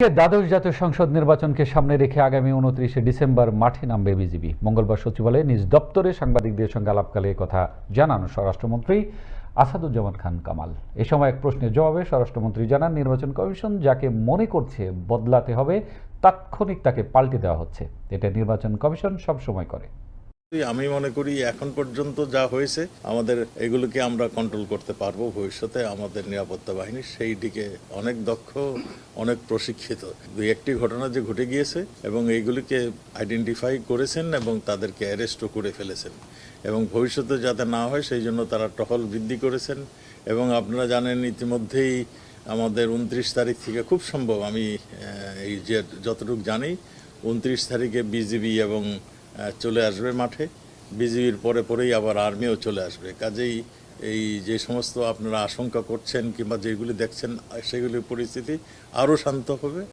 দ্বাদশ জাতীয় সংসদ নির্বাচনকে সামনে রেখে আগামী 29 ডিসেম্বর মাঠে নামবে বিজিবি। মঙ্গলবার সচিবালয়ে নিজ দপ্তরে সাংবাদিকদের সঙ্গে আলাপকালে কথা জানান স্বরাষ্ট্রমন্ত্রী আসাদুজ্জামান খান কামাল। এ সময় এক প্রশ্নের জবাবে স্বরাষ্ট্রমন্ত্রী জানান, নির্বাচন কমিশন যাকে মনে করছে বদলাতে হবে তাৎক্ষণিক তাকে পাল্টে দেওয়া হচ্ছে। এটা নির্বাচন কমিশন সবসময় করে। আমি মনে করি এখন পর্যন্ত যা হয়েছে আমাদের এগুলোকে আমরা কন্ট্রোল করতে পারবো। ভবিষ্যতে আমাদের নিরাপত্তা বাহিনী সেই দিকে অনেক দক্ষ, অনেক প্রশিক্ষিত। দুই একটি ঘটনা যে ঘটে গিয়েছে এবং এইগুলিকে আইডেন্টিফাই করেছেন এবং তাদেরকে অ্যারেস্টও করে ফেলেছেন এবং ভবিষ্যতে যাতে না হয় সেই জন্য তারা টহল বৃদ্ধি করেছেন। এবং আপনারা জানেন ইতিমধ্যেই আমাদের 29 তারিখ থেকে খুব সম্ভব, আমি এই যে যতটুকু জানি 29 তারিখে বিজিবি এবং চলে আসবে মাঠে। বিজিবির পরেই আবার আর্মিও চলে আসবে। কাজেই এই যে সমস্ত আপনারা আশঙ্কা করছেন কিংবা যেগুলি দেখছেন সেগুলির পরিস্থিতি আরও শান্ত হবে।